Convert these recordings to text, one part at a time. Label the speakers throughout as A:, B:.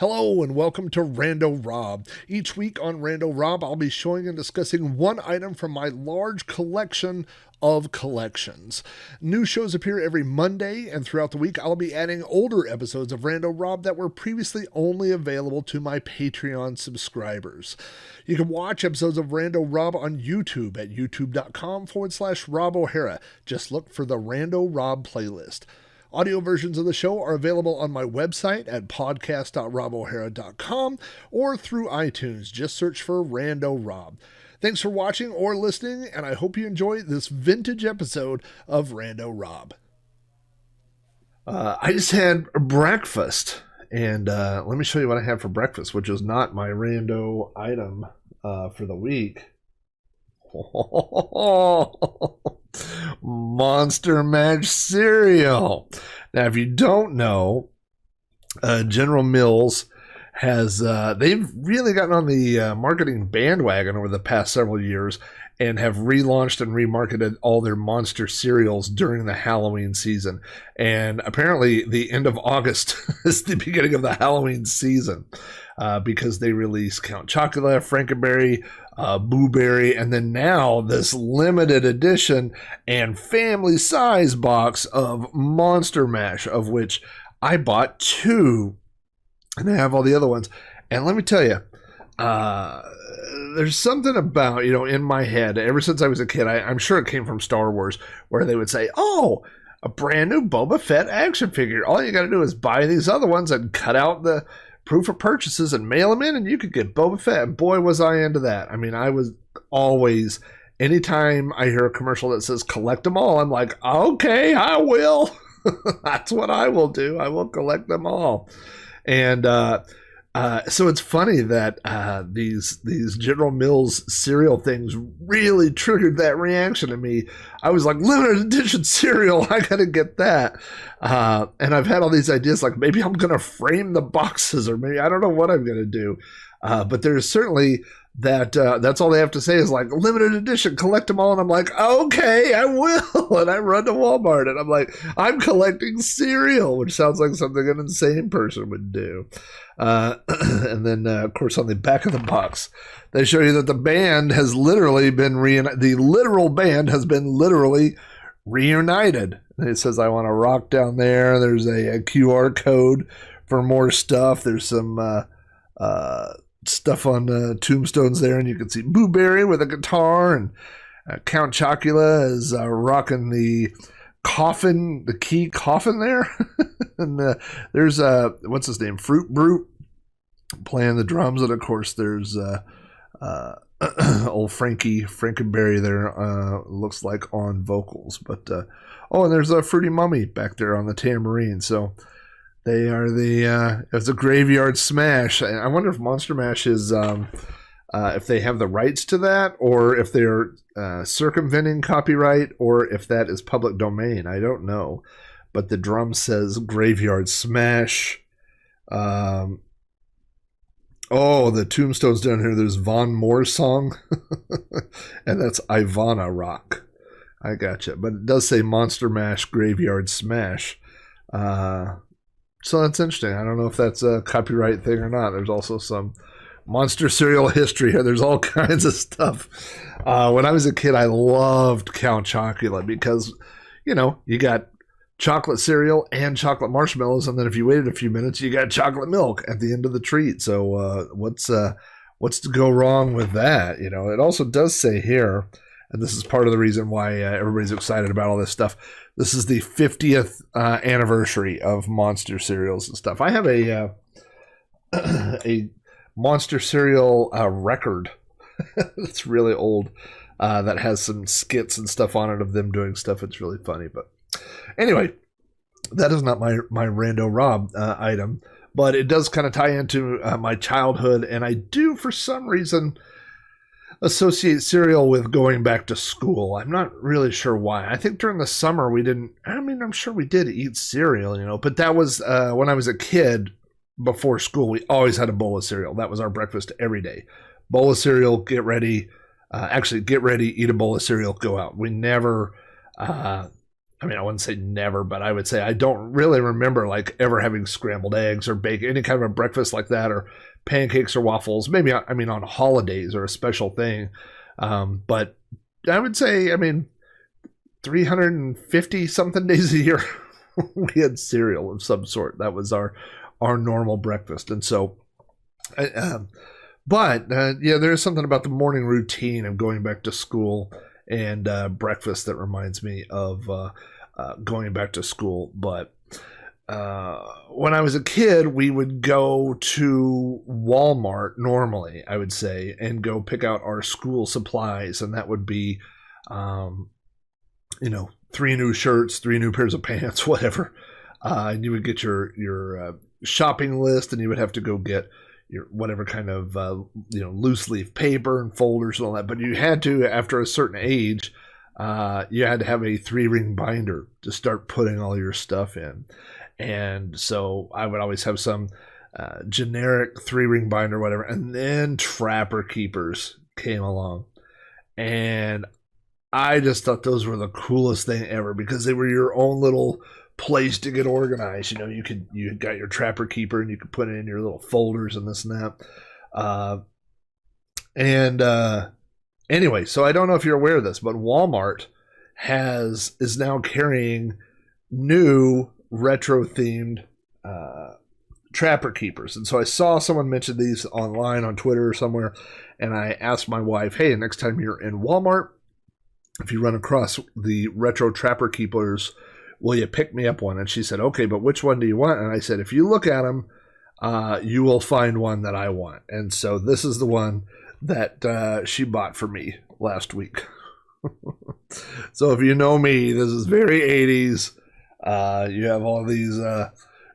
A: Hello and welcome to Rando Rob. Each week on Rando Rob, I'll be showing and discussing one item from my large collection of collections. New shows appear every Monday, and throughout the week, I'll be adding older episodes of Rando Rob that were previously only available to my Patreon subscribers. You can watch episodes of Rando Rob on YouTube at youtube.com/Rob O'Hara. Just look for the Rando Rob playlist. Audio versions of the show are available on my website at podcast.robohara.com or through iTunes. Just search for Rando Rob. Thanks for watching or listening, and I hope you enjoy this vintage episode of Rando Rob. I just had breakfast, and let me show you what I had for breakfast, which is not my rando item for the week. Monster Mash cereal. Now, if you don't know, General Mills has they've really gotten on the marketing bandwagon over the past several years and have relaunched and remarketed all their monster cereals during the Halloween season. And apparently the end of August is the beginning of the Halloween season because they release Count Chocula, Frankenberry, Boo Berry, and then now this limited edition and family size box of Monster Mash, of which I bought 2, and I have all the other ones. And let me tell you, there's something about, in my head, ever since I was a kid, I'm sure it came from Star Wars, where they would say, oh, a brand new Boba Fett action figure. All you got to do is buy these other ones and cut out the proof of purchases and mail them in, and you could get Boba Fett. And boy, was I into that. I mean, I was always, anytime I hear a commercial that says collect them all, I'm like, okay, I will. That's what I will do. I will collect them all. And so it's funny that these General Mills cereal things really triggered that reaction in me. I was like, limited edition cereal, I gotta get that. And I've had all these ideas, like maybe I'm gonna frame the boxes, or maybe I don't know what I'm gonna do. But there's certainly that's all they have to say is like limited edition, collect them all. And I'm like, okay, I will. And I run to Walmart and I'm like, I'm collecting cereal, which sounds like something an insane person would do. And then of course on the back of the box they show you that the band has literally been the literal band has been literally reunited. And it says I Want to Rock down there. There's a QR code for more stuff. There's some stuff on tombstones there, and you can see Boo Berry with a guitar, and Count Chocula is rocking the coffin, the key coffin there. And there's what's his name, Fruit Brute, playing the drums, and of course there's old Frankenberry there, looks like on vocals. But and there's a Fruity Mummy back there on the tambourine. So they are it's a graveyard smash. I wonder if Monster Mash is if they have the rights to that, or if they're circumventing copyright, or if that is public domain. I don't know. But the drum says Graveyard Smash. The tombstones down here, there's Von Moore's song. And that's Ivana Rock. I gotcha. But it does say Monster Mash Graveyard Smash. So that's interesting. I don't know if that's a copyright thing or not. There's also some monster cereal history here. There's all kinds of stuff. When I was a kid, I loved Count Chocula because, you got chocolate cereal and chocolate marshmallows, and then if you waited a few minutes, you got chocolate milk at the end of the treat. So what's to go wrong with that? It also does say here, and this is part of the reason why everybody's excited about all this stuff. This is the 50th anniversary of Monster cereals and stuff. I have a Monster cereal record that's really old that has some skits and stuff on it of them doing stuff. It's really funny. But anyway, that is not my Rando Rob item, but it does kind of tie into my childhood, and I do, for some reason, associate cereal with going back to school. I'm not really sure why. I think during the summer I'm sure we did eat cereal, but that was when I was a kid. Before school, we always had a bowl of cereal. That was our breakfast every day. Bowl of cereal, get ready, eat a bowl of cereal, go out. We never I mean, I wouldn't say never, but I would say I don't really remember like ever having scrambled eggs or bacon, any kind of a breakfast like that, or pancakes or waffles. Maybe, I mean, on holidays or a special thing. But I would say, I mean, 350 something days a year, we had cereal of some sort. That was our normal breakfast. And so, yeah, there's something about the morning routine of going back to school and breakfast that reminds me of going back to school. But when I was a kid, we would go to Walmart normally, I would say, and go pick out our school supplies. And that would be, 3 new shirts, 3 new pairs of pants, whatever. And you would get your shopping list, and you would have to go get your whatever kind of loose leaf paper and folders and all that. But you had to, after a certain age, you had to have a 3-ring binder to start putting all your stuff in. And so I would always have some generic 3-ring binder, whatever. And then Trapper Keepers came along, and I just thought those were the coolest thing ever, because they were your own little place to get organized. You got your Trapper Keeper, and you could put it in your little folders and this and that. Anyway, so I don't know if you're aware of this, but Walmart is now carrying new retro themed Trapper Keepers. And so I saw someone mention these online on Twitter or somewhere, and I asked my wife, hey, next time you're in Walmart, if you run across the retro Trapper Keepers, will you pick me up one? And she said, okay, but which one do you want? And I said, if you look at them, you will find one that I want. And so this is the one that she bought for me last week. So if you know me, this is very 80s. You have all these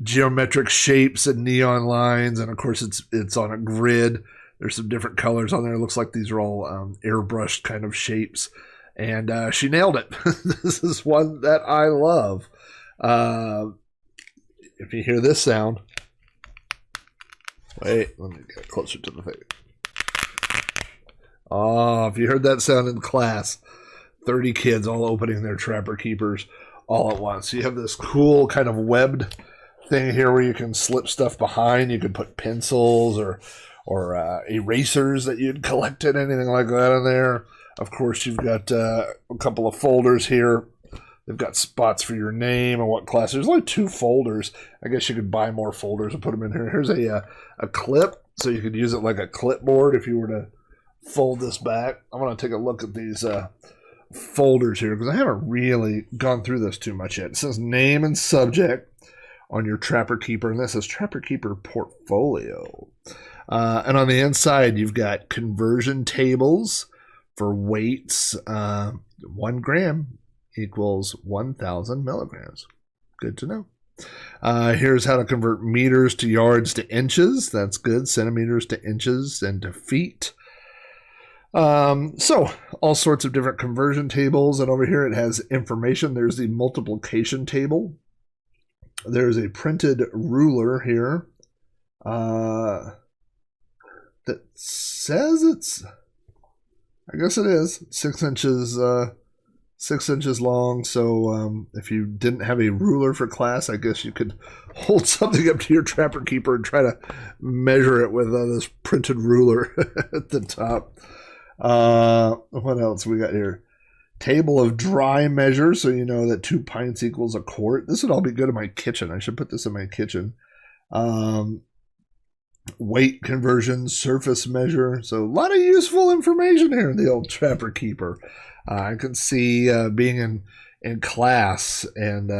A: geometric shapes and neon lines, and of course it's on a grid. There's some different colors on there. It looks like these are all airbrushed kind of shapes. And she nailed it. This is one that I love. If you hear this sound, wait, let me get closer to the thing. Oh, if you heard that sound in class, 30 kids all opening their Trapper Keepers all at once. So you have this cool kind of webbed thing here where you can slip stuff behind. You can put pencils or erasers that you'd collected, anything like that in there. Of course, you've got a couple of folders here. They've got spots for your name and what class. There's only 2 folders. I guess you could buy more folders and put them in here. Here's a clip, so you could use it like a clipboard if you were to fold this back. I want to take a look at these folders here, because I haven't really gone through this too much yet. It says name and subject on your Trapper Keeper, and this is Trapper Keeper Portfolio. And on the inside, you've got conversion tables for weights. 1 gram equals 1,000 milligrams. Good to know. Here's how to convert meters to yards to inches. That's good. Centimeters to inches and to feet. So all sorts of different conversion tables. And over here it has information. There's the multiplication table. There's a printed ruler here that says it's, I guess it is 6 inches, 6 inches long. So if you didn't have a ruler for class, I guess you could hold something up to your Trapper Keeper and try to measure it with this printed ruler at the top. What else we got here? Table of dry measures, so you know that 2 pints equals a quart. This would all be good in my kitchen. I should put this in my kitchen. Weight conversion, surface measure. So a lot of useful information here in the old Trapper Keeper. I can see being in class, and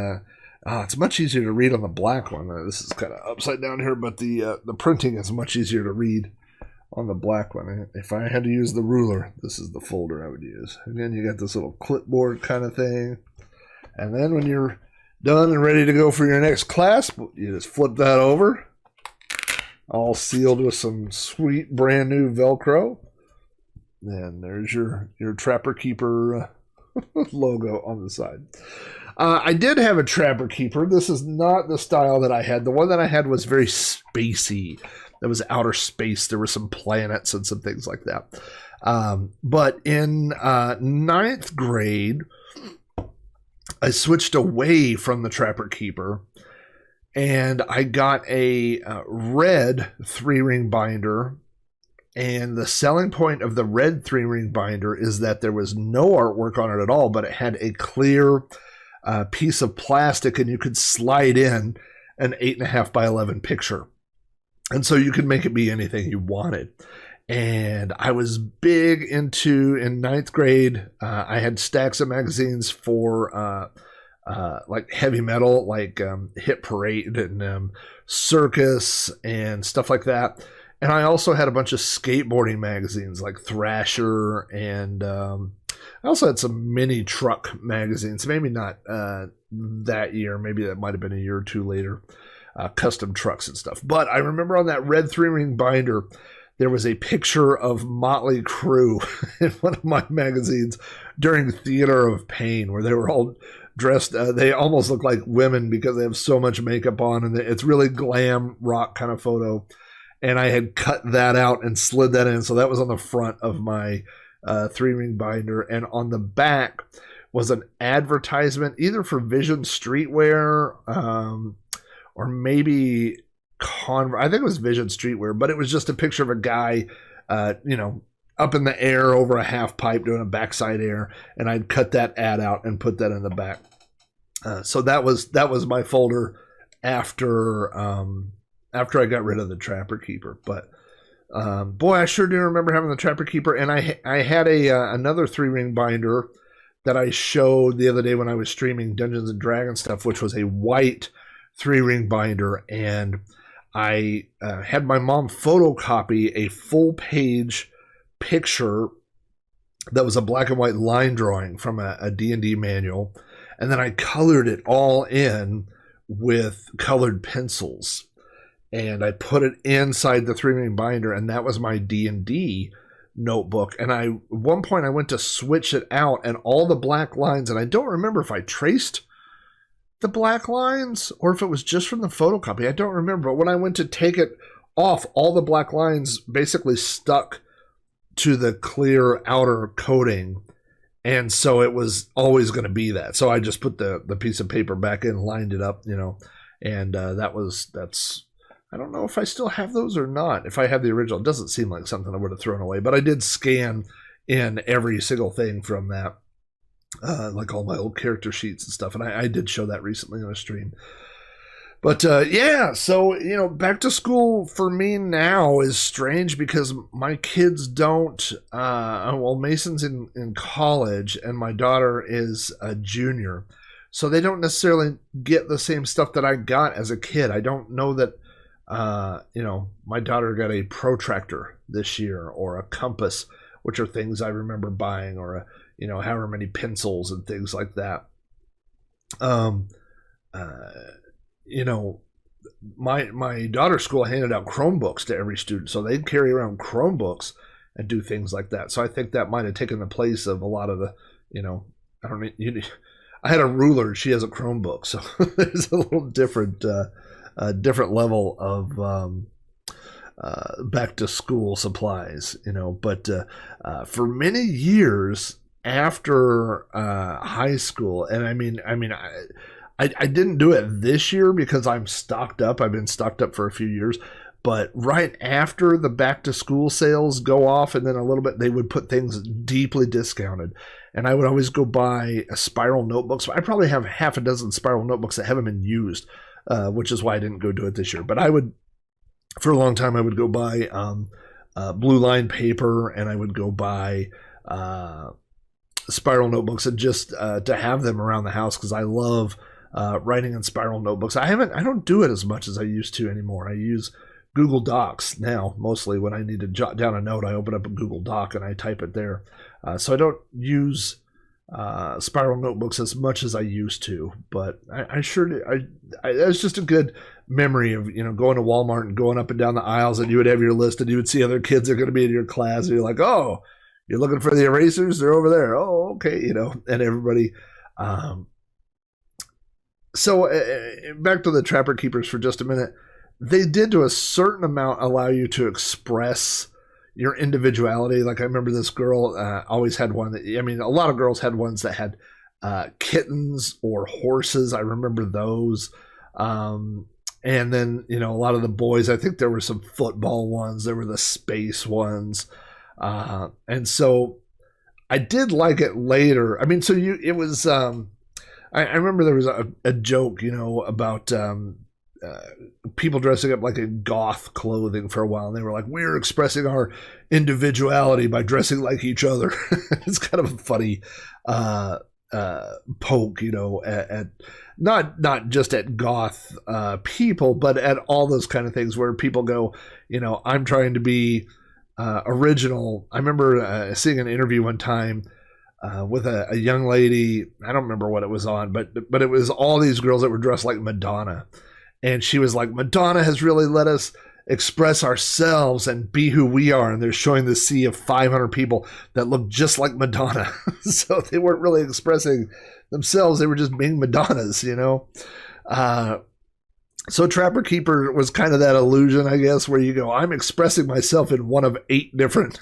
A: it's much easier to read on the black one. This is kind of upside down here, but the printing is much easier to read on the black one. If I had to use the ruler, this is the folder I would use. Again, you got this little clipboard kind of thing. And then when you're done and ready to go for your next class, you just flip that over. All sealed with some sweet brand new Velcro. And there's your Trapper Keeper logo on the side. I did have a Trapper Keeper. This is not the style that I had. The one that I had was very spacey. That was outer space. There were some planets and some things like that. But in 9th grade, I switched away from the Trapper Keeper, and I got a red 3-ring binder. And the selling point of the red 3-ring binder is that there was no artwork on it at all, but it had a clear piece of plastic, and you could slide in an 8.5 by 11 picture. And so you could make it be anything you wanted. And I was big into, in 9th grade, I had stacks of magazines for like heavy metal, like Hit Parade and Circus and stuff like that. And I also had a bunch of skateboarding magazines like Thrasher, and I also had some mini truck magazines. Maybe not that year. Maybe that might have been a year or two later. Custom trucks and stuff. But I remember on that red 3-ring binder, there was a picture of Motley Crue in one of my magazines during Theater of Pain, where they were all dressed. They almost look like women because they have so much makeup on, and it's really glam rock kind of photo. And I had cut that out and slid that in. So that was on the front of my 3-ring binder. And on the back was an advertisement either for Vision Streetwear or maybe Converse. I think it was Vision Streetwear, but it was just a picture of a guy, up in the air over a half pipe doing a backside air. And I'd cut that ad out and put that in the back. So that was my folder after I got rid of the Trapper Keeper. But boy, I sure do remember having the Trapper Keeper. And I had another 3-ring binder that I showed the other day when I was streaming Dungeons and Dragons stuff, which was a white 3-ring binder. And I had my mom photocopy a full-page picture that was a black and white line drawing from a D&D manual. And then I colored it all in with colored pencils. And I put it inside the 3-ring binder, and that was my D&D notebook. And at one point I went to switch it out, and all the black lines, and I don't remember if I traced the black lines or if it was just from the photocopy. I don't remember. But when I went to take it off, all the black lines basically stuck to the clear outer coating. And so it was always going to be that. So I just put the piece of paper back in, lined it up, and that's... I don't know if I still have those or not. If I have the original, it doesn't seem like something I would have thrown away. But I did scan in every single thing from that, like all my old character sheets and stuff. And I did show that recently on a stream. But yeah, so, back to school for me now is strange because my kids don't, Mason's in college and my daughter is a junior. So they don't necessarily get the same stuff that I got as a kid. I don't know that, my daughter got a protractor this year or a compass, which are things I remember buying, or however many pencils and things like that. My daughter's school handed out Chromebooks to every student, so they'd carry around Chromebooks and do things like that. So I think that might have taken the place of a lot of the, I had a ruler, she has a Chromebook, so there's a little different level of back to school supplies, but for many years after high school, and I didn't do it this year because I'm stocked up. I've been stocked up for a few years, but right after the back to school sales go off, and then a little bit, they would put things deeply discounted. And I would always go buy a spiral notebooks. I probably have half a dozen spiral notebooks that haven't been used, which is why I didn't go do it this year. But I would, for a long time, I would go buy blue line paper, and I would go buy spiral notebooks, and just to have them around the house, because I love writing in spiral notebooks. I don't do it as much as I used to anymore. I use Google Docs now, mostly when I need to jot down a note. I open up a Google Doc and I type it there. So I don't use spiral notebooks as much as I used to, but I sure do. It's just a good memory of going to Walmart and going up and down the aisles, and you would have your list, and you would see other kids that are going to be in your class, and you're like, oh, you're looking for the erasers? They're over there. Oh, okay, and everybody. So back to the Trapper Keepers for just a minute. They did, to a certain amount, allow you to express your individuality. Like, I remember this girl always had one that, a lot of girls had ones that had kittens or horses. I remember those. And then, a lot of the boys, I think there were some football ones. There were the space ones. And so I did like it later. I mean, so it was, I remember there was a joke, about people dressing up like in goth clothing for a while. And they were like, we're expressing our individuality by dressing like each other. It's kind of a funny poke, at not just at goth people, but at all those kind of things where people go, I'm trying to be original. I remember seeing an interview one time with a young lady. I don't remember what it was on, but it was all these girls that were dressed like Madonna. And she was like, Madonna has really let us express ourselves and be who we are. And they're showing the sea of 500 people that look just like Madonna. So they weren't really expressing themselves. They were just being Madonnas, So Trapper Keeper was kind of that illusion, I guess, where you go, I'm expressing myself in one of 8 different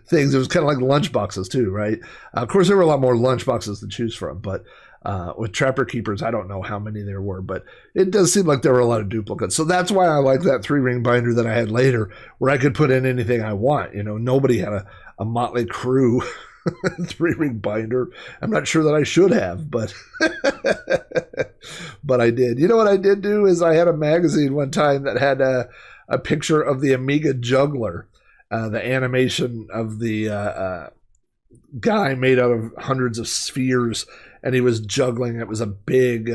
A: things. It was kind of like lunchboxes too, right? Of course, there were a lot more lunchboxes to choose from, but with Trapper Keepers, I don't know how many there were, but it does seem like there were a lot of duplicates. So that's why I like that 3-ring binder that I had later, where I could put in anything I want. Nobody had a Motley Crue 3-ring binder. I'm not sure that I should have, but but I did. You know what I did do is I had a magazine one time that had a picture of the Amiga Juggler, the animation of the guy made out of hundreds of spheres, and he was juggling. It was a big,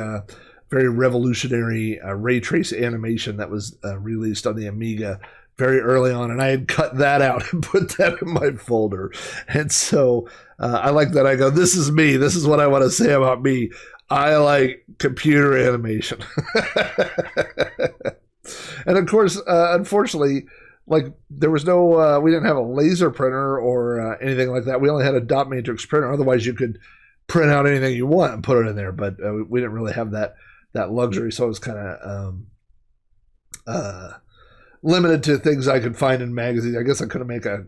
A: very revolutionary ray trace animation that was released on the Amiga very early on, and I had cut that out and put that in my folder. And so I like that. I go, this is me. This is what I want to say about me. I like computer animation. And of course, unfortunately, like there was no, we didn't have a laser printer or anything like that. We only had a dot matrix printer. Otherwise, you could print out anything you want and put it in there. But we didn't really have that luxury. So it was kind of limited to things I could find in magazines. I guess I could have made a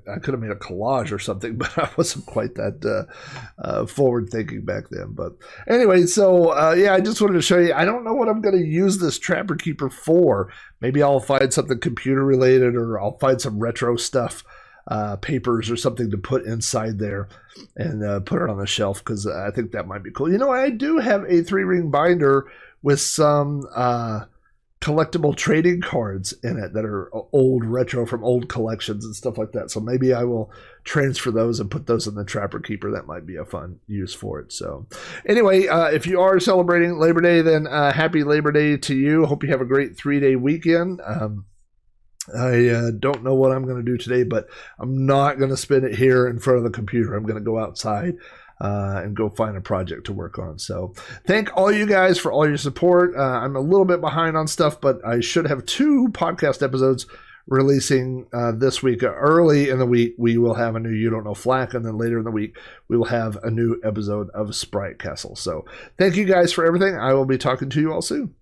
A: collage or something, but I wasn't quite that forward thinking back then. But anyway, so I just wanted to show you. I don't know what I'm going to use this Trapper Keeper for. Maybe I'll find something computer related, or I'll find some retro stuff, papers or something to put inside there and put it on the shelf, because I think that might be cool. I do have a 3-ring binder with some collectible trading cards in it that are old retro from old collections and stuff like that. So maybe I will transfer those and put those in the Trapper Keeper. That might be a fun use for it. So anyway, if you are celebrating Labor Day, then happy Labor Day to you. Hope you have a great 3-day weekend. I don't know what I'm going to do today, but I'm not going to spend it here in front of the computer. I'm going to go outside and go find a project to work on. So thank all you guys for all your support. I'm a little bit behind on stuff, but I should have 2 podcast episodes releasing this week. Early in the week, we will have a new You Don't Know Flack, and then later in the week, we will have a new episode of Sprite Castle. So thank you guys for everything. I will be talking to you all soon.